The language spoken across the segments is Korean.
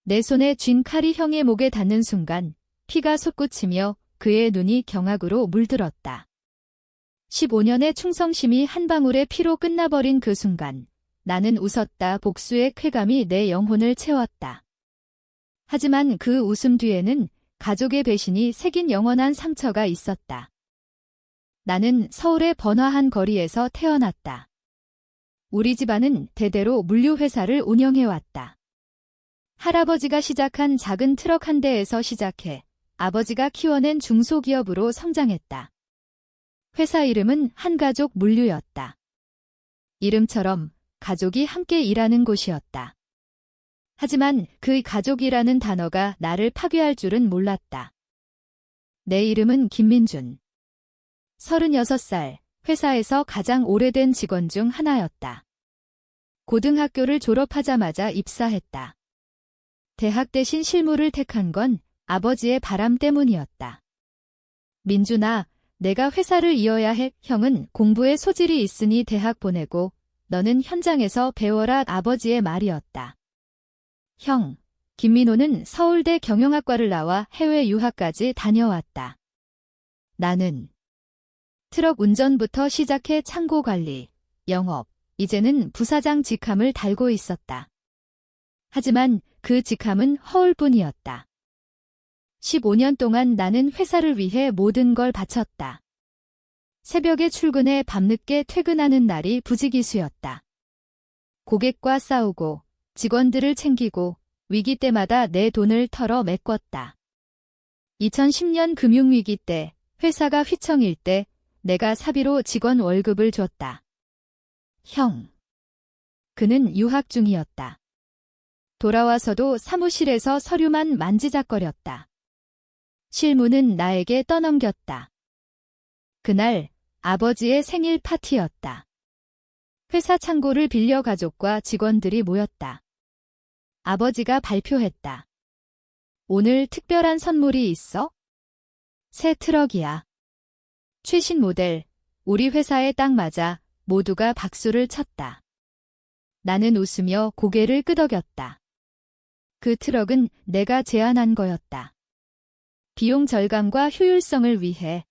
내 손에 쥔 칼이 형의 목에 닿는 순간 피가 솟구치며 그의 눈이 경악으로 물들었다. 15년의 충성심이 한 방울의 피로 끝나버린 그 순간 나는 웃었다. 복수의 쾌감이 내 영혼을 채웠다. 하지만 그 웃음 뒤에는 가족의 배신이 새긴 영원한 상처가 있었다. 나는 서울의 번화한 거리에서 태어났다. 우리 집안은 대대로 물류회사를 운영해왔다. 할아버지가 시작한 작은 트럭 한 대에서 시작해 아버지가 키워낸 중소기업으로 성장했다. 회사 이름은 한가족 물류였다. 이름처럼 가족이 함께 일하는 곳이었다. 하지만 그 가족이라는 단어가 나를 파괴할 줄은 몰랐다. 내 이름은 김민준. 36살, 회사에서 가장 오래된 직원 중 하나였다. 고등학교를 졸업하자마자 입사했다. 대학 대신 실무를 택한 건 아버지의 바람 때문이었다. 민준아, 내가 회사를 이어야 해. 형은 공부에 소질이 있으니 대학 보내고 너는 현장에서 배워라. 아버지의 말이었다. 형, 김민호는 서울대 경영학과를 나와 해외 유학까지 다녀왔다. 나는 트럭 운전부터 시작해 창고 관리, 영업, 이제는 부사장 직함을 달고 있었다. 하지만 그 직함은 허울뿐이었다. 15년 동안 나는 회사를 위해 모든 걸 바쳤다. 새벽에 출근해 밤늦게 퇴근하는 날이 부지기수였다. 고객과 싸우고 직원들을 챙기고 위기 때마다 내 돈을 털어 메꿨다. 2010년 금융위기 때 회사가 휘청일 때 내가 사비로 직원 월급을 줬다. 형. 그는 유학 중이었다. 돌아와서도 사무실에서 서류만 만지작거렸다. 실무는 나에게 떠넘겼다. 그날 아버지의 생일 파티였다. 회사 창고를 빌려 가족과 직원들이 모였다. 아버지가 발표했다. 오늘 특별한 선물이 있어? 새 트럭이야. 최신 모델, 우리 회사에 딱 맞아. 모두가 박수를 쳤다. 나는 웃으며 고개를 끄덕였다. 그 트럭은 내가 제안한 거였다. 비용 절감과 효율성을 위해.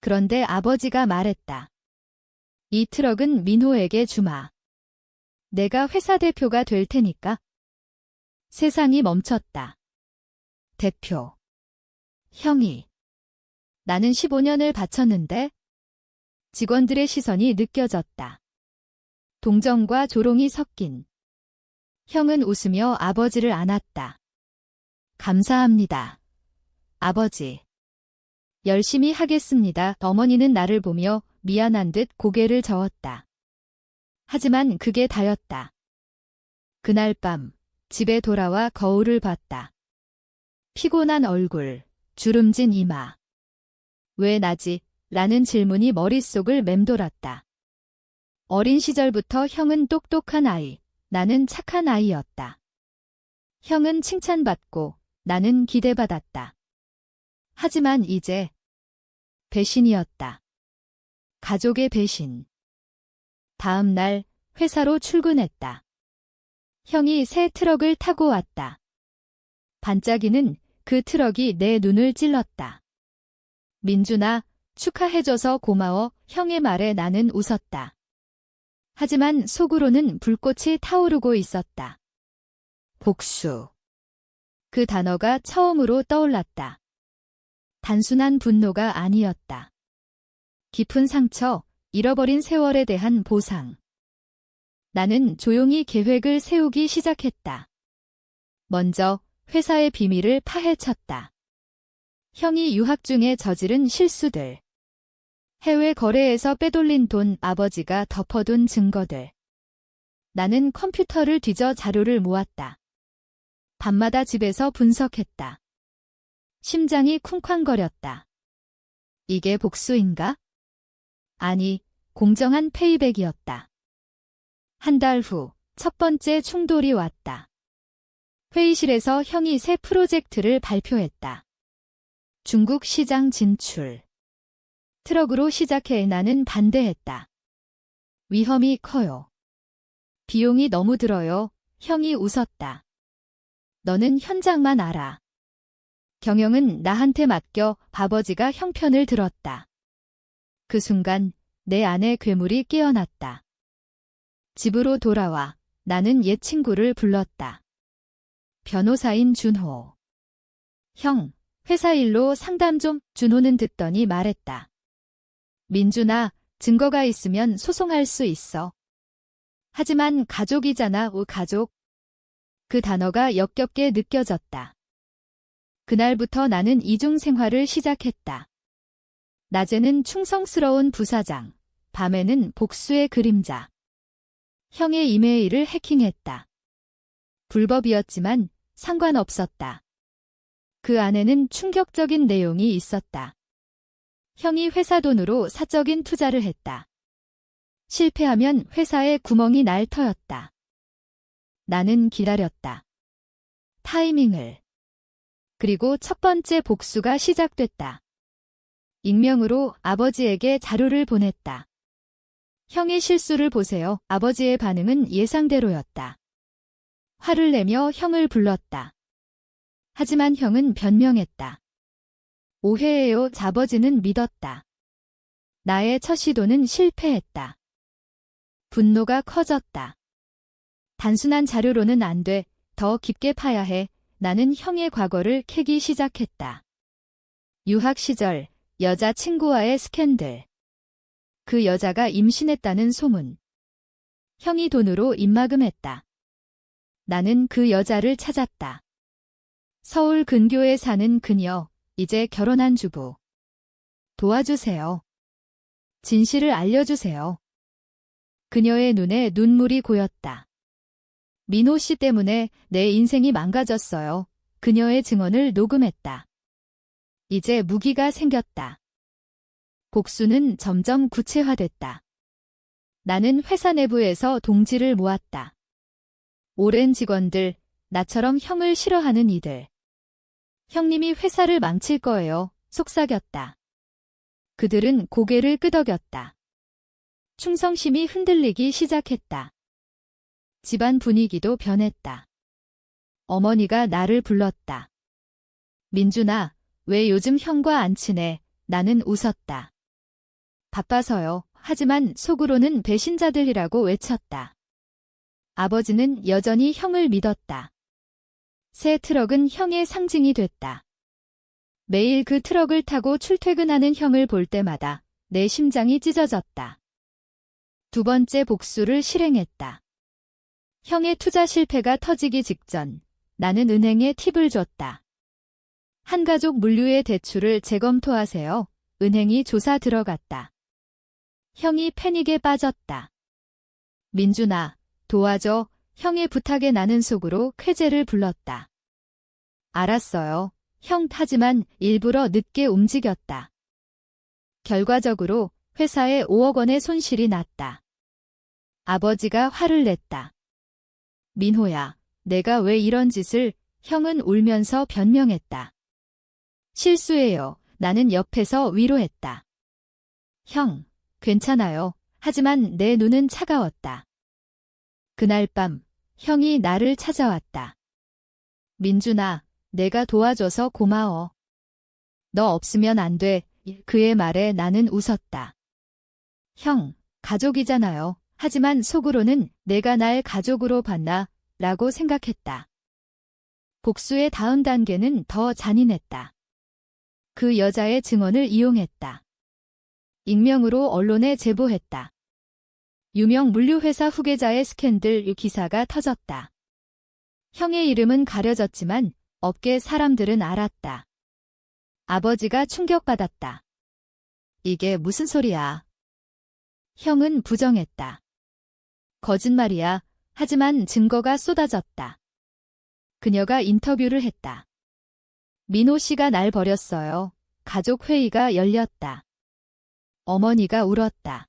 그런데 아버지가 말했다. 이 트럭은 민호에게 주마. 내가 회사 대표가 될 테니까. 세상이 멈췄다. 대표. 형이. 나는 15년을 바쳤는데 직원들의 시선이 느껴졌다. 동정과 조롱이 섞인. 형은 웃으며 아버지를 안았다. 감사합니다. 아버지. 열심히 하겠습니다. 어머니는 나를 보며 미안한 듯 고개를 저었다. 하지만 그게 다였다. 그날 밤 집에 돌아와 거울을 봤다. 피곤한 얼굴, 주름진 이마. 왜 나지? 라는 질문이 머릿속을 맴돌았다. 어린 시절부터 형은 똑똑한 아이, 나는 착한 아이였다. 형은 칭찬받고 나는 기대받았다. 하지만 이제 배신이었다. 가족의 배신. 다음 날 회사로 출근했다. 형이 새 트럭을 타고 왔다. 반짝이는 그 트럭이 내 눈을 찔렀다. 민준아, 축하해줘서 고마워. 형의 말에 나는 웃었다. 하지만 속으로는 불꽃이 타오르고 있었다. 복수. 그 단어가 처음으로 떠올랐다. 단순한 분노가 아니었다. 깊은 상처, 잃어버린 세월에 대한 보상. 나는 조용히 계획을 세우기 시작했다. 먼저 회사의 비밀을 파헤쳤다. 형이 유학 중에 저지른 실수들. 해외 거래에서 빼돌린 돈, 아버지가 덮어둔 증거들. 나는 컴퓨터를 뒤져 자료를 모았다. 밤마다 집에서 분석했다. 심장이 쿵쾅거렸다. 이게 복수인가? 아니, 공정한 페이백이었다. 한 달 후, 첫 번째 충돌이 왔다. 회의실에서 형이 새 프로젝트를 발표했다. 중국 시장 진출. 트럭으로 시작해 나는 반대했다. 위험이 커요. 비용이 너무 들어요. 형이 웃었다. 너는 현장만 알아. 경영은 나한테 맡겨 아버지가 형편을 들었다. 그 순간 내 안에 괴물이 깨어났다. 집으로 돌아와 나는 옛 친구를 불렀다. 변호사인 준호. 형, 회사 일로 상담 좀. 준호는 듣더니 말했다. 민준아, 증거가 있으면 소송할 수 있어. 하지만 가족이잖아, 가족. 그 단어가 역겹게 느껴졌다. 그날부터 나는 이중 생활을 시작했다. 낮에는 충성스러운 부사장, 밤에는 복수의 그림자. 형의 이메일을 해킹했다. 불법이었지만 상관없었다. 그 안에는 충격적인 내용이 있었다. 형이 회사 돈으로 사적인 투자를 했다. 실패하면 회사에 구멍이 날 터였다. 나는 기다렸다. 타이밍을. 그리고 첫 번째 복수가 시작됐다. 익명으로 아버지에게 자료를 보냈다. 형의 실수를 보세요. 아버지의 반응은 예상대로였다. 화를 내며 형을 불렀다. 하지만 형은 변명했다. 오해예요. 아버지는 믿었다. 나의 첫 시도는 실패했다. 분노가 커졌다. 단순한 자료로는 안 돼. 더 깊게 파야 해. 나는 형의 과거를 캐기 시작했다. 유학 시절 여자 친구와의 스캔들. 그 여자가 임신했다는 소문. 형이 돈으로 입막음했다. 나는 그 여자를 찾았다. 서울 근교에 사는 그녀, 이제 결혼한 주부. 도와주세요. 진실을 알려주세요. 그녀의 눈에 눈물이 고였다. 민호 씨 때문에 내 인생이 망가졌어요. 그녀의 증언을 녹음했다. 이제 무기가 생겼다. 복수는 점점 구체화됐다. 나는 회사 내부에서 동지를 모았다. 오랜 직원들, 나처럼 형을 싫어하는 이들. 형님이 회사를 망칠 거예요. 속삭였다. 그들은 고개를 끄덕였다. 충성심이 흔들리기 시작했다. 집안 분위기도 변했다. 어머니가 나를 불렀다. 민준아, 왜 요즘 형과 안 친해? 나는 웃었다. 바빠서요. 하지만 속으로는 배신자들이라고 외쳤다. 아버지는 여전히 형을 믿었다. 새 트럭은 형의 상징이 됐다. 매일 그 트럭을 타고 출퇴근하는 형을 볼 때마다 내 심장이 찢어졌다. 두 번째 복수를 실행했다. 형의 투자 실패가 터지기 직전 나는 은행에 팁을 줬다. 한 가족 물류의 대출을 재검토하세요. 은행이 조사 들어갔다. 형이 패닉에 빠졌다. 민준아, 도와줘. 형의 부탁에 나는 속으로 쾌재를 불렀다. 알았어요. 형. 하지만 일부러 늦게 움직였다. 결과적으로 회사에 5억 원의 손실이 났다. 아버지가 화를 냈다. 민호야, 내가 왜 이런 짓을? 형은 울면서 변명했다. 실수예요. 나는 옆에서 위로했다. 형, 괜찮아요. 하지만 내 눈은 차가웠다. 그날 밤 형이 나를 찾아왔다. 민준아, 내가 도와줘서 고마워. 너 없으면 안 돼. 그의 말에 나는 웃었다. 형, 가족이잖아요. 하지만 속으로는 내가 날 가족으로 봤나? 라고 생각했다. 복수의 다음 단계는 더 잔인했다. 그 여자의 증언을 이용했다. 익명으로 언론에 제보했다. 유명 물류회사 후계자의 스캔들 기사가 터졌다. 형의 이름은 가려졌지만 업계 사람들은 알았다. 아버지가 충격받았다. 이게 무슨 소리야? 형은 부정했다. 거짓말이야. 하지만 증거가 쏟아졌다. 그녀가 인터뷰를 했다. 민호 씨가 날 버렸어요. 가족 회의가 열렸다. 어머니가 울었다.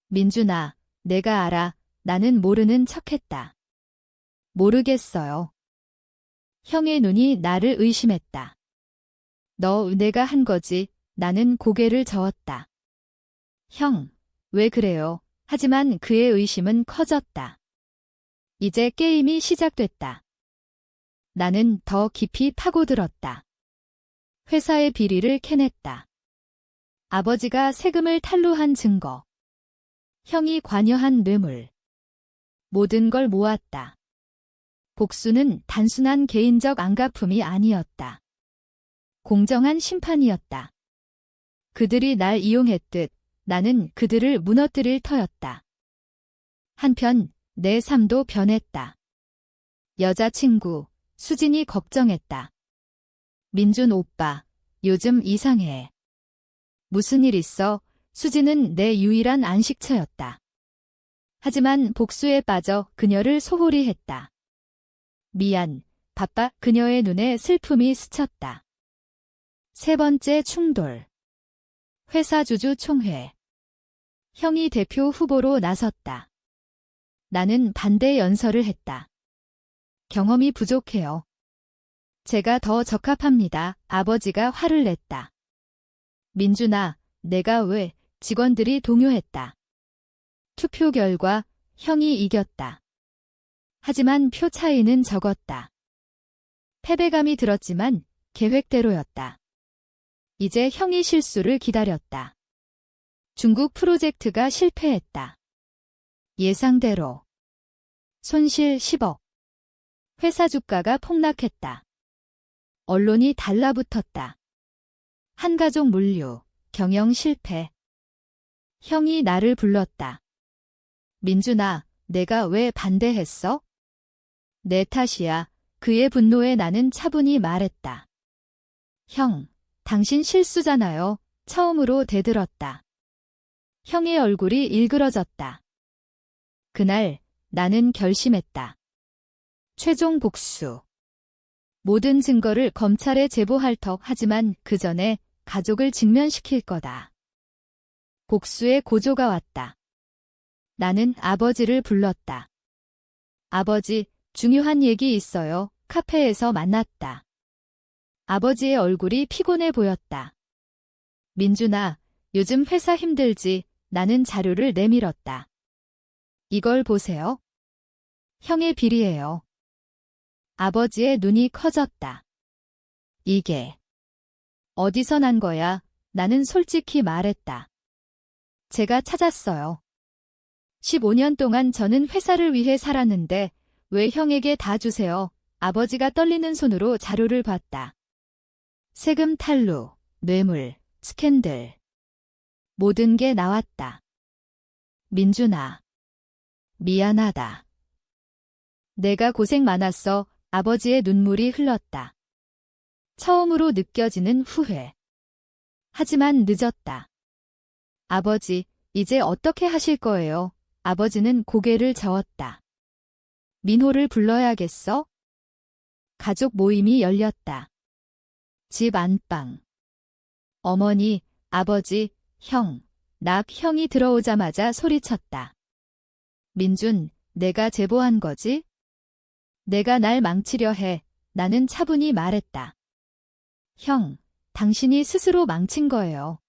민준아, 내가 알아. 나는 모르는 척했다. 모르겠어요. 형의 눈이 나를 의심했다. 너 내가 한 거지. 나는 고개를 저었다. 형, 왜 그래요? 하지만 그의 의심은 커졌다. 이제 게임이 시작됐다. 나는 더 깊이 파고들었다. 회사의 비리를 캐냈다. 아버지가 세금을 탈루한 증거. 형이 관여한 뇌물. 모든 걸 모았다. 복수는 단순한 개인적 안갚음이 아니었다. 공정한 심판이었다. 그들이 날 이용했듯 나는 그들을 무너뜨릴 터였다. 한편 내 삶도 변했다. 여자친구, 수진이 걱정했다. 민준 오빠, 요즘 이상해. 무슨 일 있어? 수진은 내 유일한 안식처였다. 하지만 복수에 빠져 그녀를 소홀히 했다. 미안, 바빠. 그녀의 눈에 슬픔이 스쳤다. 세 번째 충돌. 회사 주주 총회. 형이 대표 후보로 나섰다. 나는 반대 연설을 했다. 경험이 부족해요. 제가 더 적합합니다. 아버지가 화를 냈다. 민준아, 내가 왜? 직원들이 동요했다. 투표 결과 형이 이겼다. 하지만 표 차이는 적었다. 패배감이 들었지만 계획대로였다. 이제 형이 실수를 기다렸다. 중국 프로젝트가 실패했다. 예상대로. 손실 10억. 회사 주가가 폭락했다. 언론이 달라붙었다. 한가족 물류, 경영 실패. 형이 나를 불렀다. 민준아, 내가 왜 반대했어? 내 탓이야. 그의 분노에 나는 차분히 말했다. 형, 당신 실수잖아요. 처음으로 대들었다. 형의 얼굴이 일그러졌다. 그날 나는 결심했다. 최종 복수. 모든 증거를 검찰에 제보할 터. 하지만 그 전에 가족을 직면시킬 거다. 복수의 고조가 왔다. 나는 아버지를 불렀다. 아버지, 중요한 얘기 있어요. 카페에서 만났다. 아버지의 얼굴이 피곤해 보였다. 민준아, 요즘 회사 힘들지? 나는 자료를 내밀었다. 이걸 보세요. 형의 비리예요. 아버지의 눈이 커졌다. 이게 어디서 난 거야? 나는 솔직히 말했다. 제가 찾았어요. 15년 동안 저는 회사를 위해 살았는데 왜 형에게 다 주세요? 아버지가 떨리는 손으로 자료를 봤다. 세금 탈루, 뇌물, 스캔들. 모든 게 나왔다. 민준아, 미안하다. 내가 고생 많았어. 아버지의 눈물이 흘렀다. 처음으로 느껴지는 후회. 하지만 늦었다. 아버지, 이제 어떻게 하실 거예요? 아버지는 고개를 저었다. 민호를 불러야겠어? 가족 모임이 열렸다. 집 안방. 어머니, 아버지, 형, 형이 들어오자마자 소리쳤다. 민준, 내가 제보한 거지? 내가 날 망치려 해. 나는 차분히 말했다. 형, 당신이 스스로 망친 거예요.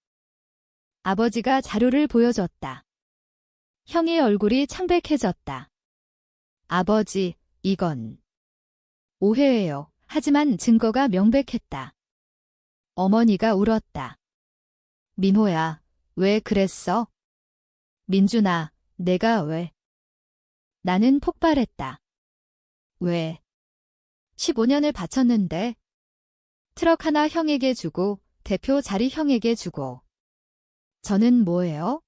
아버지가 자료를 보여줬다. 형의 얼굴이 창백해졌다. 아버지, 이건 오해예요. 하지만 증거가 명백했다. 어머니가 울었다. 민호야, 왜 그랬어? 민준아, 내가 왜? 나는 폭발했다. 왜? 15년을 바쳤는데. 트럭 하나 형에게 주고, 대표 자리 형에게 주고. 저는 뭐예요?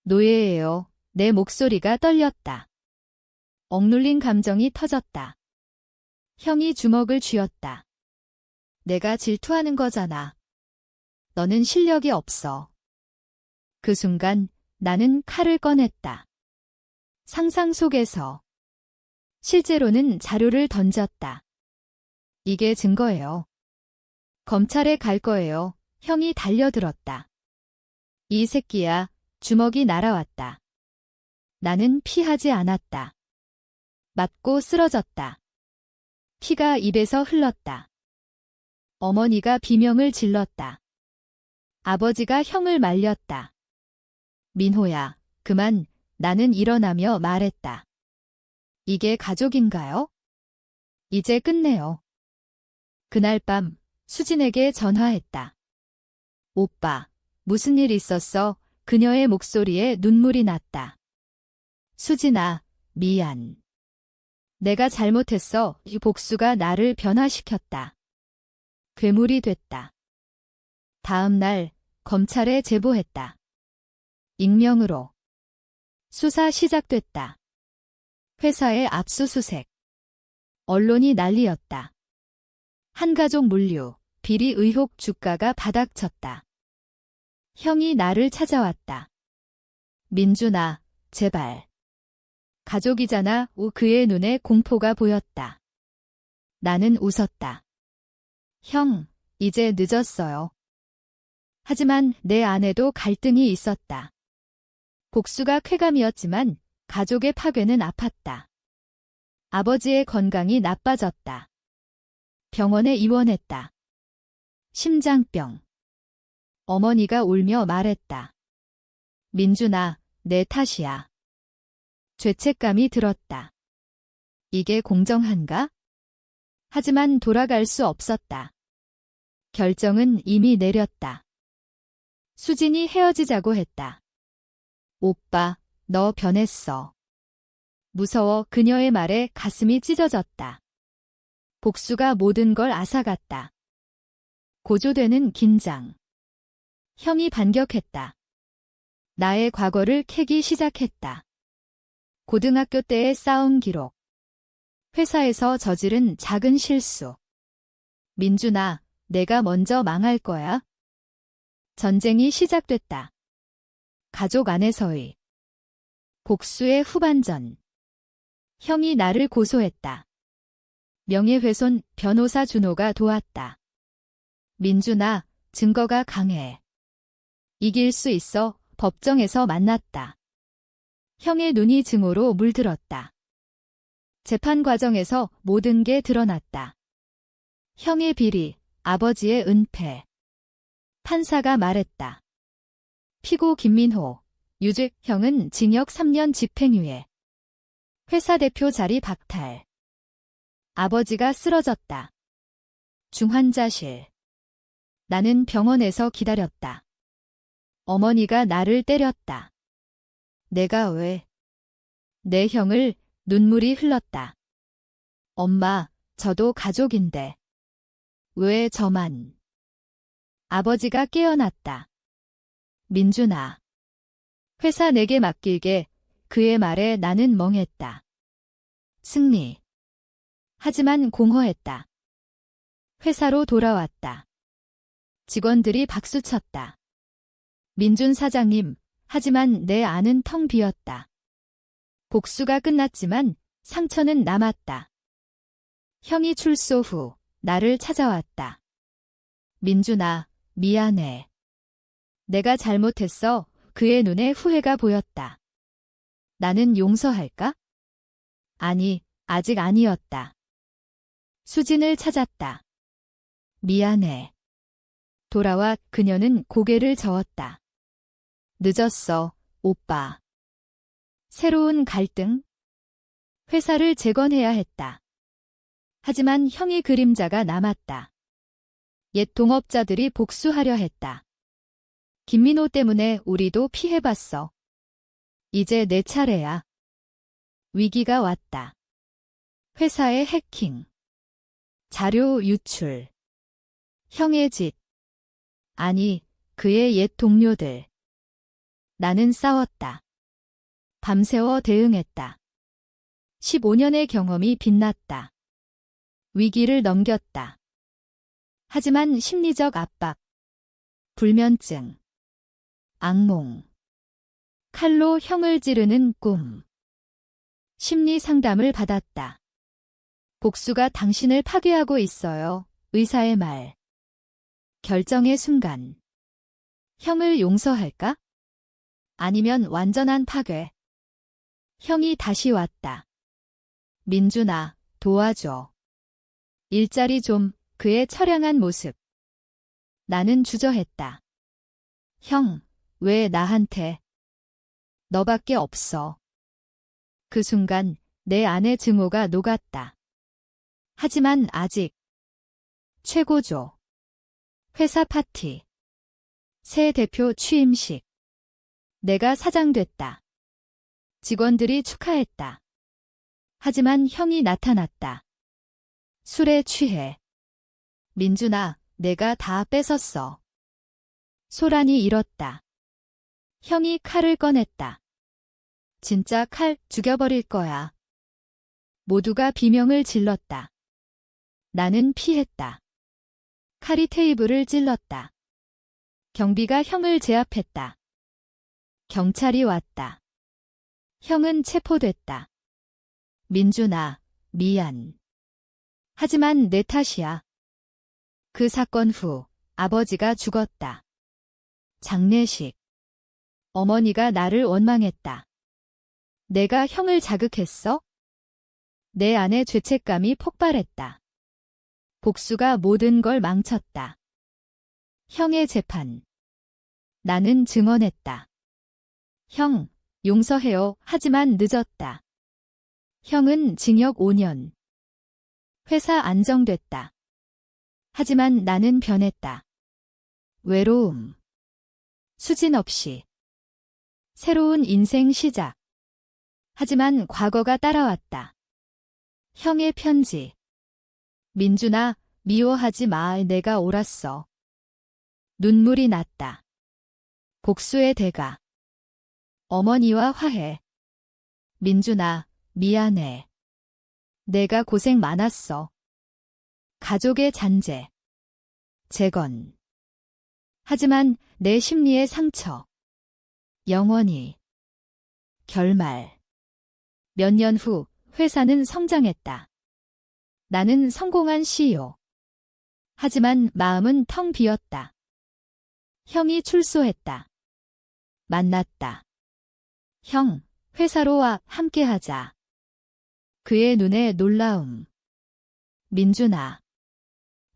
노예예요. 내 목소리가 떨렸다. 억눌린 감정이 터졌다. 형이 주먹을 쥐었다. 내가 질투하는 거잖아. 너는 실력이 없어. 그 순간 나는 칼을 꺼냈다. 상상 속에서. 실제로는 자료를 던졌다. 이게 증거예요. 검찰에 갈 거예요. 형이 달려들었다. 이 새끼야. 주먹이 날아왔다. 나는 피하지 않았다. 맞고 쓰러졌다. 피가 입에서 흘렀다. 어머니가 비명을 질렀다. 아버지가 형을 말렸다. 민호야, 그만. 나는 일어나며 말했다. 이게 가족인가요? 이제 끝내요. 그날 밤 수진에게 전화했다. 오빠, 무슨 일 있었어? 그녀의 목소리에 눈물이 났다. 수진아, 미안. 내가 잘못했어. 이 복수가 나를 변화시켰다. 괴물이 됐다. 다음 날 검찰에 제보했다. 익명으로. 수사 시작됐다. 회사의 압수수색. 언론이 난리였다. 한가족 물류, 비리 의혹 주가가 바닥쳤다. 형이 나를 찾아왔다. 민준아, 제발. 가족이잖아. 그의 눈에 공포가 보였다. 나는 웃었다. 형, 이제 늦었어요. 하지만 내 안에도 갈등이 있었다. 복수가 쾌감이었지만 가족의 파괴는 아팠다. 아버지의 건강이 나빠졌다. 병원에 입원했다. 심장병. 어머니가 울며 말했다. 민준아, 내 탓이야. 죄책감이 들었다. 이게 공정한가? 하지만 돌아갈 수 없었다. 결정은 이미 내렸다. 수진이 헤어지자고 했다. 오빠, 너 변했어. 무서워. 그녀의 말에 가슴이 찢어졌다. 복수가 모든 걸 앗아갔다. 고조되는 긴장. 형이 반격했다. 나의 과거를 캐기 시작했다. 고등학교 때의 싸움 기록. 회사에서 저지른 작은 실수. 민준아, 내가 먼저 망할 거야. 전쟁이 시작됐다. 가족 안에서의 복수의 후반전. 형이 나를 고소했다. 명예훼손 변호사 준호가 도왔다. 민준아, 증거가 강해. 이길 수 있어. 법정에서 만났다. 형의 눈이 증오로 물들었다. 재판 과정에서 모든 게 드러났다. 형의 비리, 아버지의 은폐. 판사가 말했다. 피고 김민호, 유죄, 형은 징역 3년 집행유예. 회사 대표 자리 박탈. 아버지가 쓰러졌다. 중환자실. 나는 병원에서 기다렸다. 어머니가 나를 때렸다. 내가 왜? 내 형을 눈물이 흘렀다. 엄마, 저도 가족인데. 왜 저만? 아버지가 깨어났다. 민준아. 회사 내게 맡길게. 그의 말에 나는 멍했다. 승리. 하지만 공허했다. 회사로 돌아왔다. 직원들이 박수쳤다. 민준 사장님, 하지만 내 안은 텅 비었다. 복수가 끝났지만 상처는 남았다. 형이 출소 후 나를 찾아왔다. 민준아, 미안해. 내가 잘못했어. 그의 눈에 후회가 보였다. 나는 용서할까? 아니, 아직 아니었다. 수진을 찾았다. 미안해. 돌아와 그녀는 고개를 저었다. 늦었어, 오빠. 새로운 갈등? 회사를 재건해야 했다. 하지만 형의 그림자가 남았다. 옛 동업자들이 복수하려 했다. 김민호 때문에 우리도 피해봤어. 이제 내 차례야. 위기가 왔다. 회사의 해킹. 자료 유출. 형의 짓. 아니, 그의 옛 동료들. 나는 싸웠다. 밤새워 대응했다. 15년의 경험이 빛났다. 위기를 넘겼다. 하지만 심리적 압박, 불면증, 악몽, 칼로 형을 찌르는 꿈. 심리 상담을 받았다. 복수가 당신을 파괴하고 있어요. 의사의 말. 결정의 순간. 형을 용서할까? 아니면 완전한 파괴. 형이 다시 왔다. 민준아, 도와줘. 일자리 좀. 그의 처량한 모습. 나는 주저했다. 형, 왜 나한테? 너밖에 없어. 그 순간 내 안의 증오가 녹았다. 하지만 아직 최고조. 회사 파티. 새 대표 취임식. 내가 사장 됐다. 직원들이 축하했다. 하지만 형이 나타났다. 술에 취해. 민준아, 내가 다 뺏었어. 소란이 일었다. 형이 칼을 꺼냈다. 진짜 칼 죽여버릴 거야. 모두가 비명을 질렀다. 나는 피했다. 칼이 테이블을 찔렀다. 경비가 형을 제압했다. 경찰이 왔다. 형은 체포됐다. 민준아, 미안. 하지만 내 탓이야. 그 사건 후 아버지가 죽었다. 장례식. 어머니가 나를 원망했다. 내가 형을 자극했어? 내 안에 죄책감이 폭발했다. 복수가 모든 걸 망쳤다. 형의 재판. 나는 증언했다. 형, 용서해요. 하지만 늦었다. 형은 징역 5년. 회사 안정됐다. 하지만 나는 변했다. 외로움. 수진 없이. 새로운 인생 시작. 하지만 과거가 따라왔다. 형의 편지. 민준아, 미워하지 마. 내가 옳았어. 눈물이 났다. 복수의 대가. 어머니와 화해. 민준아, 미안해. 내가 고생 많았어. 가족의 잔재. 재건. 하지만 내 심리의 상처. 영원히. 결말. 몇 년 후 회사는 성장했다. 나는 성공한 CEO. 하지만 마음은 텅 비었다. 형이 출소했다. 만났다. 형, 회사로 와 함께하자. 그의 눈에 놀라움. 민준아.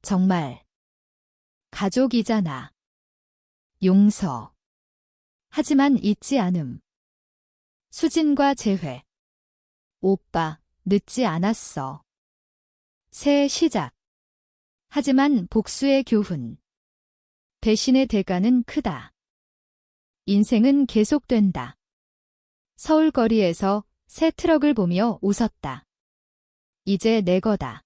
정말. 가족이잖아. 용서. 하지만 잊지 않음. 수진과 재회. 오빠, 늦지 않았어. 새 시작. 하지만 복수의 교훈. 배신의 대가는 크다. 인생은 계속된다. 서울 거리에서 새 트럭을 보며 웃었다. 이제 내 거다.